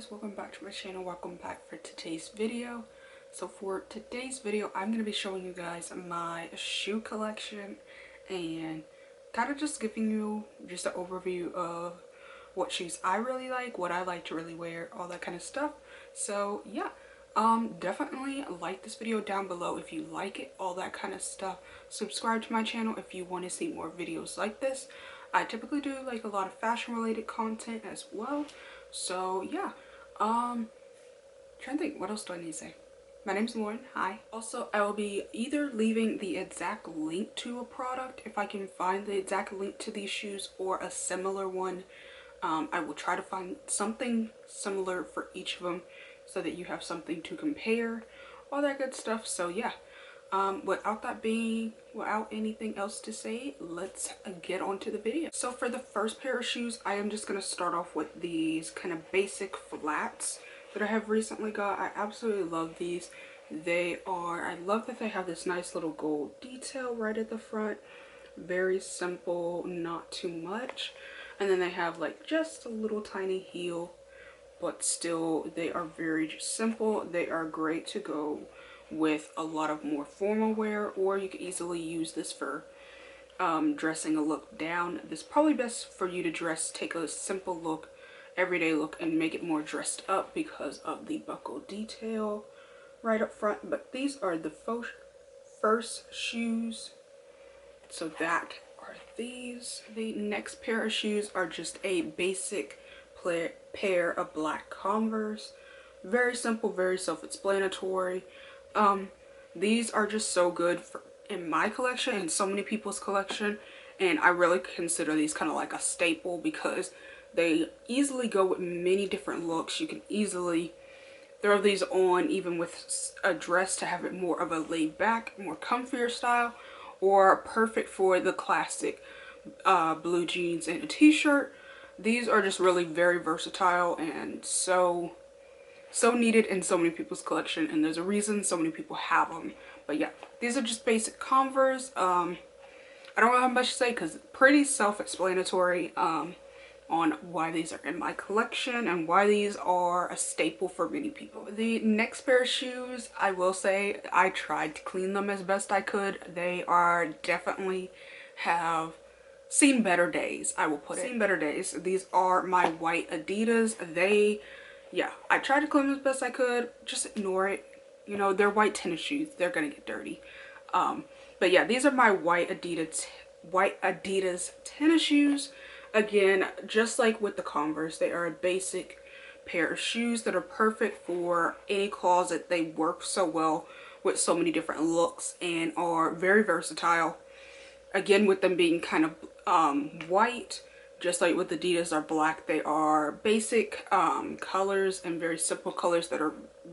guys, welcome back to my channel. Welcome back for today's video. So for today's video, I'm going to be showing you guys my shoe collection and kind of just giving you just an overview of what shoes I really like, what I like to really wear, all that kind of stuff. So yeah, definitely like this video down below if you like it, all that kind of stuff. Subscribe to my channel if you want to see more videos like this. I typically do like a lot of fashion related content as well. So yeah, trying to think, what else do I need to say? My name's Lauren. Hi. Also, I will be either leaving the exact link to a product if I can find the exact link to these shoes, or a similar one. I will try to find something similar for each of them so that you have something to compare, all that good stuff. So yeah, without anything else to say, let's get on to the video. So for the first pair of shoes, I am just going to start off with these kind of basic flats that I have recently got. I absolutely love these. I love that they have this nice little gold detail right at the front. Very simple, not too much. And then they have like just a little tiny heel, but still they are very simple. They are great to go with a lot of more formal wear, or you could easily use this for dressing a look down. This is probably best for you to take a simple look, everyday look, and make it more dressed up because of the buckle detail right up front. But these are the first shoes, so that are these. The next pair of shoes are just a basic pair of black Converse. Very simple, very self-explanatory. These are just so good in my collection and so many people's collection, and I really consider these kind of like a staple because they easily go with many different looks. You can easily throw these on even with a dress to have it more of a laid back, more comfier style, or perfect for the classic blue jeans and a t-shirt. These are just really very versatile and so needed in so many people's collection, and there's a reason so many people have them. But yeah, these are just basic Converse. I don't really have much to say because it's pretty self-explanatory on why these are in my collection and why these are a staple for many people. The next pair of shoes, I will say I tried to clean them as best I could. They are definitely have seen better days, I will put it. Seen better days. These are my white Adidas. Yeah, I tried to clean them as best I could. Just ignore it. You know, they're white tennis shoes. They're gonna get dirty. But yeah, these are my white Adidas tennis shoes. Again, just like with the Converse, they are a basic pair of shoes that are perfect for any closet. They work so well with so many different looks and are very versatile. Again, with them being kind of white, just like with Adidas are black, they are basic colors and very simple colors that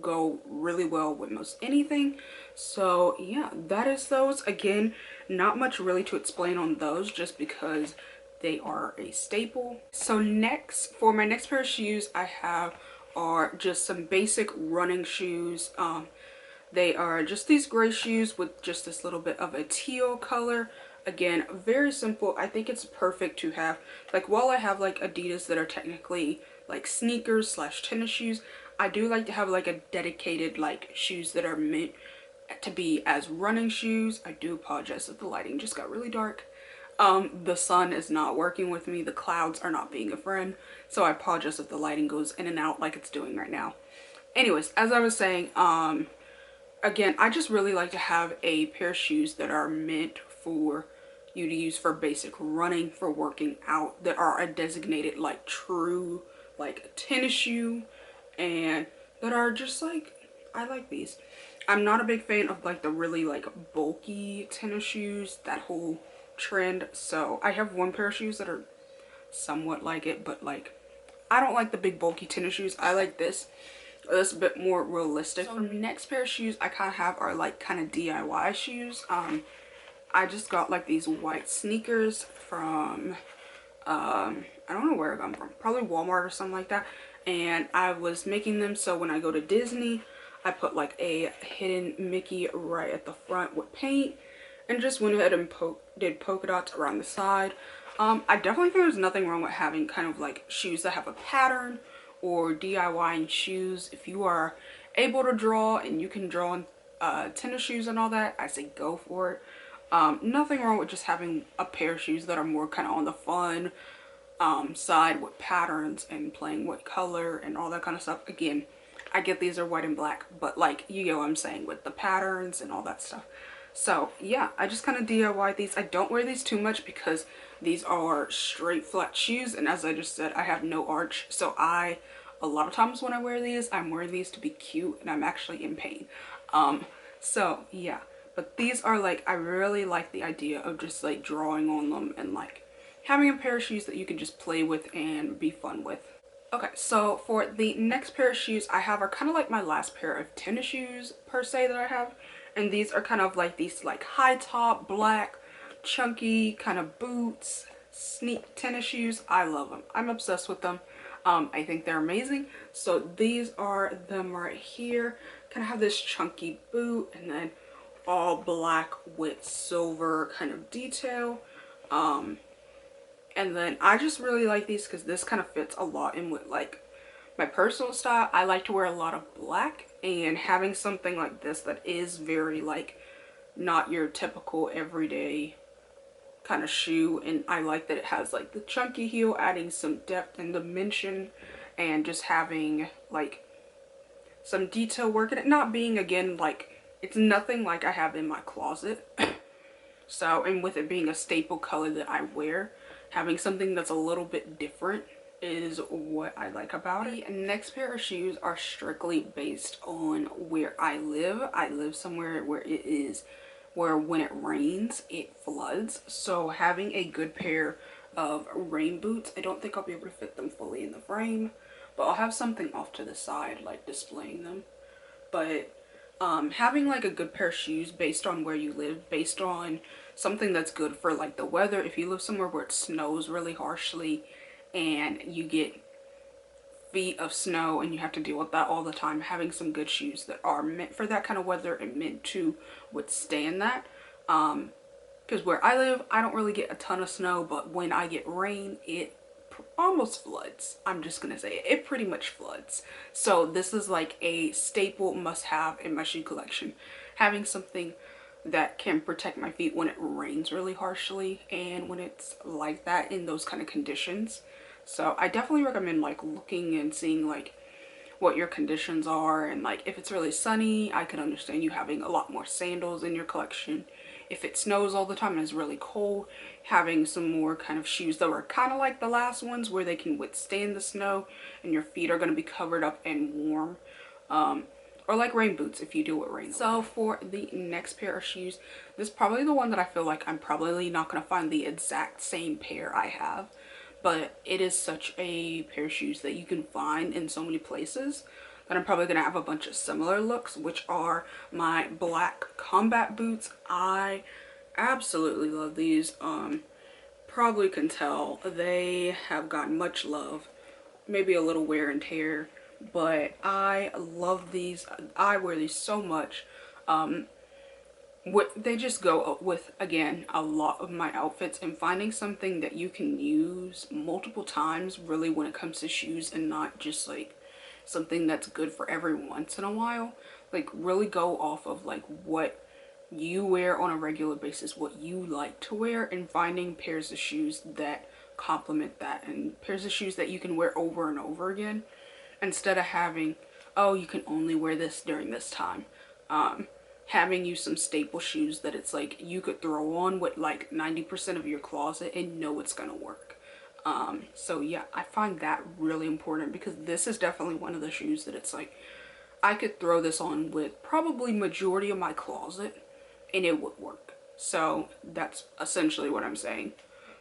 go really well with most anything. So yeah, that is those. Again, not much really to explain on those just because they are a staple. So next, for my next pair of shoes I have are just some basic running shoes. They are just these gray shoes with just this little bit of a teal color. Again, very simple. I think it's perfect to have, like, while I have like Adidas that are technically like sneakers slash tennis shoes, I do like to have like a dedicated like shoes that are meant to be as running shoes. I do apologize if the lighting just got really dark. The sun is not working with me. The clouds are not being a friend. So I apologize if the lighting goes in and out like it's doing right now. Anyways, as I was saying, again, I just really like to have a pair of shoes that are meant for you to use for basic running, for working out, that are a designated like true like tennis shoe, and that are just like, I like these. I'm not a big fan of like the really like bulky tennis shoes, that whole trend. So I have one pair of shoes that are somewhat like it, but like I don't like the big bulky tennis shoes. I like this. This a bit more realistic. So next pair of shoes I kind of have are like kind of DIY shoes. I just got like these white sneakers from I don't know where I got them from, probably Walmart or something like that, and I was making them so when I go to Disney I put like a hidden Mickey right at the front with paint, and just went ahead and did polka dots around the side. I definitely think there's nothing wrong with having kind of like shoes that have a pattern or DIYing shoes, if you are able to draw and you can draw on tennis shoes and all that, I say go for it. Nothing wrong with just having a pair of shoes that are more kind of on the fun side with patterns and playing with color and all that kind of stuff. Again, I get these are white and black, but like, you get what I'm saying with the patterns and all that stuff. So yeah, I just kind of DIY these. I don't wear these too much because these are straight flat shoes, and as I just said, I have no arch. So a lot of times when I wear these, I'm wearing these to be cute and I'm actually in pain. So yeah, but these are like, I really like the idea of just like drawing on them and like having a pair of shoes that you can just play with and be fun with. Okay, so for the next pair of shoes I have are kind of like my last pair of tennis shoes per se that I have. And these are kind of like these like high top, black, chunky kind of boots, sneak tennis shoes. I love them. I'm obsessed with them. I think they're amazing. So these are them right here. Kind of have this chunky boot and then all black with silver kind of detail. And then I just really like these because this kind of fits a lot in with like my personal style. I like to wear a lot of black, and having something like this that is very like not your typical everyday kind of shoe, and I like that it has like the chunky heel, adding some depth and dimension, and just having like some detail work in it, not being, again, like it's nothing like I have in my closet. So, and with it being a staple color that I wear, having something that's a little bit different is what I like about it. The next pair of shoes are strictly based on where I live. I live somewhere where when it rains, it floods. So having a good pair of rain boots, I don't think I'll be able to fit them fully in the frame, but I'll have something off to the side like displaying them. But having like a good pair of shoes based on where you live, based on something that's good for like the weather. If you live somewhere where it snows really harshly and you get feet of snow and you have to deal with that all the time, having some good shoes that are meant for that kind of weather and meant to withstand that. Because where I live, I don't really get a ton of snow, but when I get rain, it almost floods. I'm just gonna say it pretty much floods. So this is like a staple must-have in my shoe collection, having something that can protect my feet when it rains really harshly and when it's like that in those kind of conditions. So I definitely recommend like looking and seeing like what your conditions are, and like if it's really sunny, I can understand you having a lot more sandals in your collection. If it snows all the time and it's really cold, having some more kind of shoes that were kind of like the last ones where they can withstand the snow and your feet are going to be covered up and warm. Or like rain boots if you do it rain. So for the next pair of shoes, this is probably the one that I feel like I'm probably not going to find the exact same pair I have. But it is such a pair of shoes that you can find in so many places that I'm probably going to have a bunch of similar looks, which are my black combat boots. I absolutely love these. Probably can tell they have gotten much love, maybe a little wear and tear, but I love these. I wear these so much. They just go with, again, a lot of my outfits, and finding something that you can use multiple times really when it comes to shoes, and not just like something that's good for every once in a while. Like really go off of like what you wear on a regular basis, what you like to wear, and finding pairs of shoes that complement that, and pairs of shoes that you can wear over and over again, instead of having, oh, you can only wear this during this time. Having you some staple shoes that it's like you could throw on with like 90% of your closet and know it's gonna work. So yeah, I find that really important, because this is definitely one of the shoes that it's like I could throw this on with probably majority of my closet and it would work. So that's essentially what I'm saying.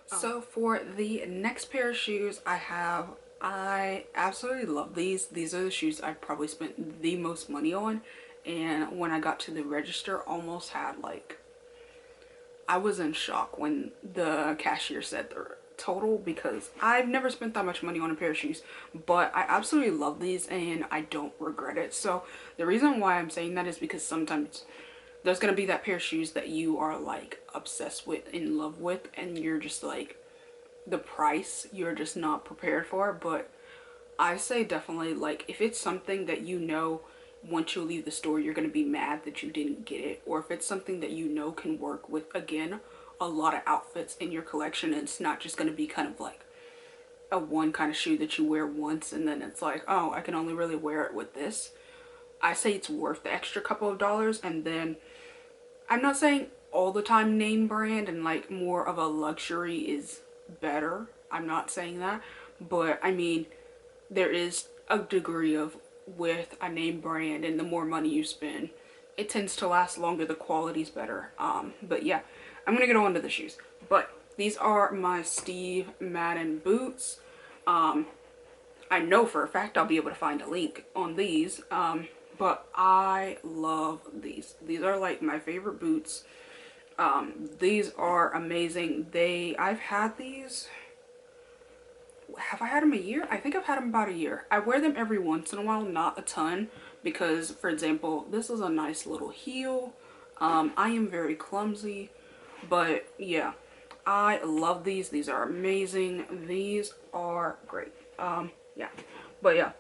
So for the next pair of shoes I absolutely love these. These are the shoes I've probably spent the most money on, and when I got to the register, almost had like, I was in shock when the cashier said the total, because I've never spent that much money on a pair of shoes, but I absolutely love these and I don't regret it. So the reason why I'm saying that is because sometimes there's gonna be that pair of shoes that you are like obsessed with, in love with, and you're just like, the price you're just not prepared for. But I say definitely, like, if it's something that you know once you leave the store you're going to be mad that you didn't get it, or if it's something that you know can work with, again, a lot of outfits in your collection, and it's not just going to be kind of like a one kind of shoe that you wear once and then it's like, oh, I can only really wear it with this. I say it's worth the extra couple of dollars. And then I'm not saying all the time name brand and like more of a luxury is better. I'm not saying that, but I mean, there is a degree of with a name brand, and the more money you spend, it tends to last longer, the quality's better. But yeah, I'm gonna get on to the shoes. But these are my Steve Madden boots. I know for a fact I'll be able to find a link on these. But I love these. These are like my favorite boots. These are amazing. I've had these. Have I had them a year? I think I've had them about a year. I wear them every once in a while, not a ton, because for example, this is a nice little heel. I am very clumsy, but yeah, I love these. These are amazing. These are great. Yeah, but yeah,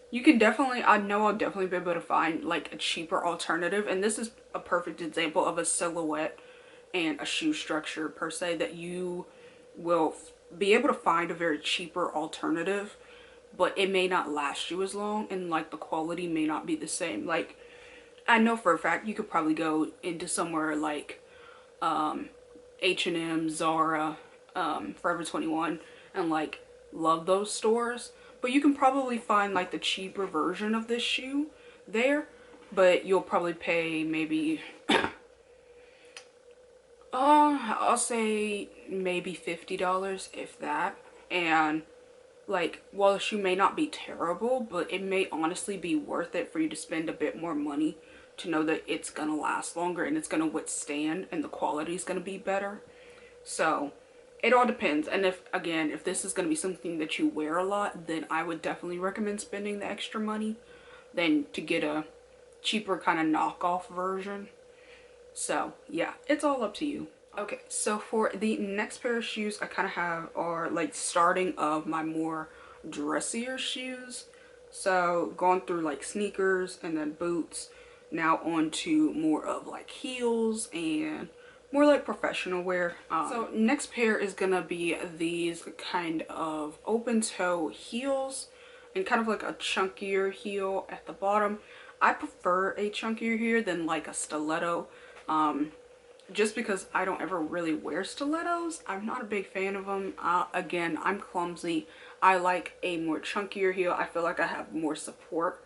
you can definitely, I know I'll definitely be able to find like a cheaper alternative, and this is a perfect example of a silhouette and a shoe structure per se that you will be able to find a very cheaper alternative, but it may not last you as long, and like the quality may not be the same. Like, I know for a fact you could probably go into somewhere like H&M, Zara, Forever 21, and like love those stores, but you can probably find like the cheaper version of this shoe there, but you'll probably pay maybe I'll say maybe $50, if that. And like, while the shoe may not be terrible, but it may honestly be worth it for you to spend a bit more money to know that it's gonna last longer and it's gonna withstand and the quality is gonna be better. So it all depends. And if, again, if this is gonna be something that you wear a lot, then I would definitely recommend spending the extra money than to get a cheaper kind of knockoff version. So yeah, it's all up to you. Okay, so for the next pair of shoes I kind of have are like starting of my more dressier shoes. So going through like sneakers and then boots, now on to more of like heels and more like professional wear. So next pair is gonna be these kind of open toe heels and kind of like a chunkier heel at the bottom. I prefer a chunkier heel than like a stiletto, just because I don't ever really wear stilettos. I'm not a big fan of them. Again, I'm clumsy. I like a more chunkier heel. I feel like I have more support.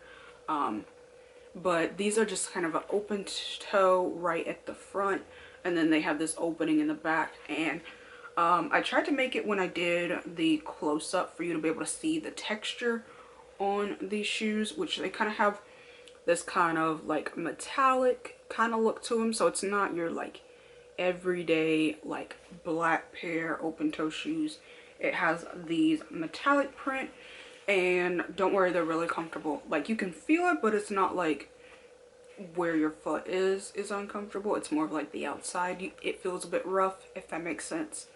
But these are just kind of an open toe right at the front, and then they have this opening in the back. And I tried to make it when I did the close-up for you to be able to see the texture on these shoes, which they kind of have this kind of like metallic kind of look to them. So it's not your like everyday like black pair open toe shoes. It has these metallic print, and don't worry, they're really comfortable. Like, you can feel it, but it's not like where your foot is uncomfortable. It's more of like the outside. It feels a bit rough, if that makes sense.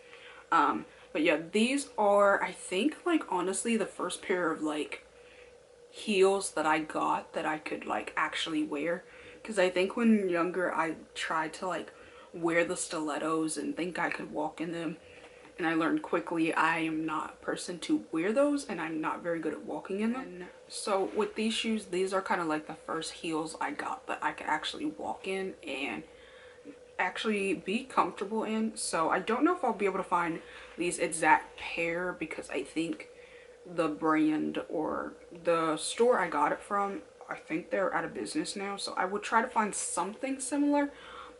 But yeah, these are, I think, like honestly the first pair of like heels that I got that I could like actually wear, because I think when younger I tried to like wear the stilettos and think I could walk in them, and I learned quickly I am not a person to wear those, and I'm not very good at walking in them. So with these shoes, these are kind of like the first heels I got that I could actually walk in and actually be comfortable in. So I don't know if I'll be able to find these exact pair, because I think the brand or the store I got it from, I think they're out of business now. So I would try to find something similar,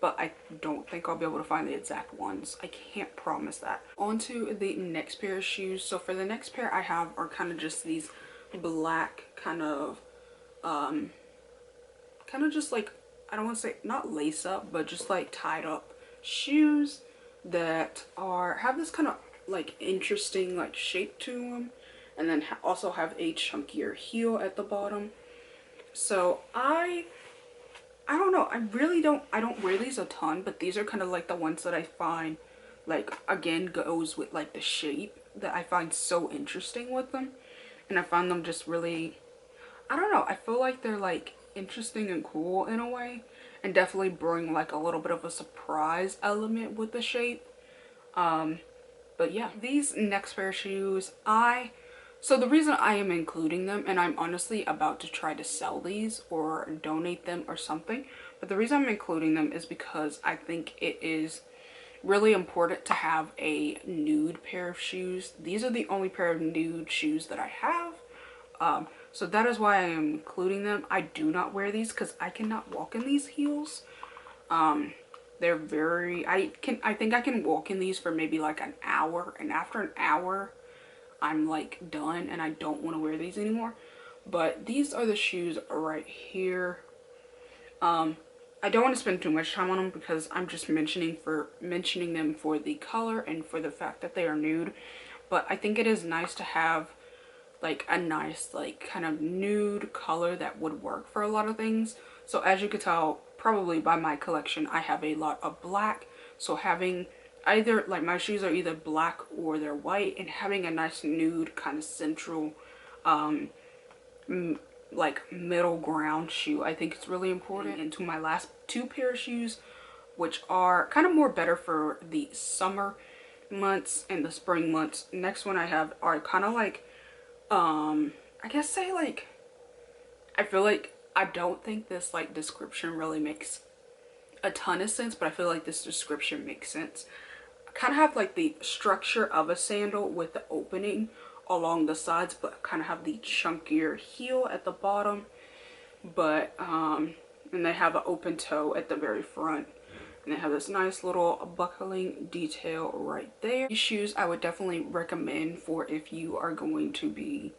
but I don't think I'll be able to find the exact ones. I can't promise that. On to the next pair of shoes. So for the next pair I have are kind of just these black kind of just like, I don't want to say not lace up, but just like tied up shoes that have this kind of like interesting like shape to them, and then also have a chunkier heel at the bottom. So I don't know, I don't wear these a ton, but these are kind of like the ones that I find like, again, goes with like the shape that I find so interesting with them. and I find them just really, I don't know, I feel like they're like interesting and cool in a way, and definitely bring like a little bit of a surprise element with the shape. But yeah, these next pair of shoes, so the reason I am including them, and I'm honestly about to try to sell these or donate them or something, but the reason I'm including them is because I think it is really important to have a nude pair of shoes. These are the only pair of nude shoes that I have. So that is why I am including them. I do not wear these because I cannot walk in these heels. They're very, I think I can walk in these for maybe like an hour, and after an hour I'm like done and I don't want to wear these anymore. But these are the shoes right here. I don't want to spend too much time on them because I'm just mentioning them for the color and for the fact that they are nude. But I think it is nice to have like a nice like kind of nude color that would work for a lot of things. So as you could tell probably by my collection, I have a lot of black. So having either like my shoes are either black or they're white, and having a nice nude kind of central like middle ground shoe, I think it's really important. And to my last two pair of shoes, which are kind of more better for the summer months and the spring months. Next one I have are kind of like I guess say like, I feel like I don't think this like description really makes a ton of sense, but I feel like this description makes sense. I kind of have like the structure of a sandal with the opening along the sides, but kind of have the chunkier heel at the bottom, but and they have an open toe at the very front, and they have this nice little buckling detail right there. These shoes I would definitely recommend for if you are going to be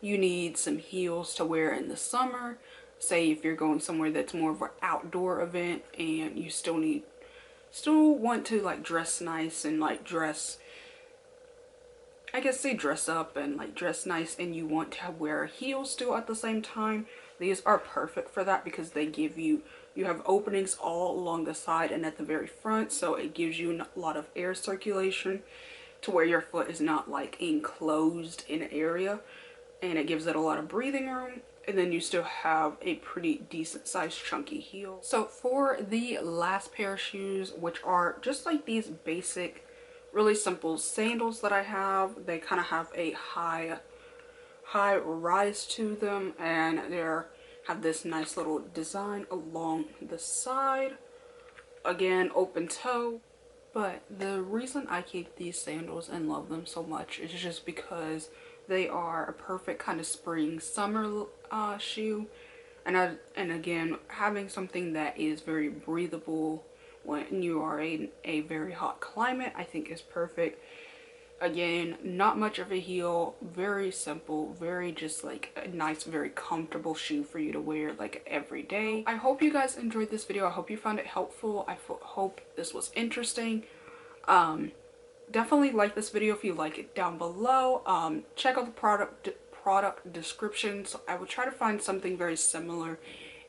you need some heels to wear in the summer. Say if you're going somewhere that's more of an outdoor event and you still want to like dress nice and like dress, I guess say dress up and like dress nice, and you want to wear heels still at the same time, these are perfect for that because they give you have openings all along the side and at the very front, so it gives you a lot of air circulation to where your foot is not like enclosed in an area, and it gives it a lot of breathing room, and then you still have a pretty decent sized chunky heel. So for the last pair of shoes, which are just like these basic really simple sandals that I have, they kind of have a high rise to them, and they're have this nice little design along the side. Again, open toe. But the reason I keep these sandals and love them so much is just because they are a perfect kind of spring summer shoe, and again, having something that is very breathable when you are in a very hot climate, I think is perfect. Again, not much of a heel, very simple, very just like a nice, very comfortable shoe for you to wear like every day. I hope you guys enjoyed this video. I hope you found it helpful. I hope this was interesting. Definitely like this video if you like it down below. Check out the product descriptions. I will try to find something very similar,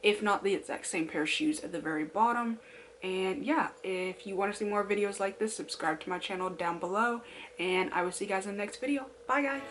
if not the exact same pair of shoes, at the very bottom. And yeah, if you want to see more videos like this, subscribe to my channel down below, and I will see you guys in the next video. Bye guys.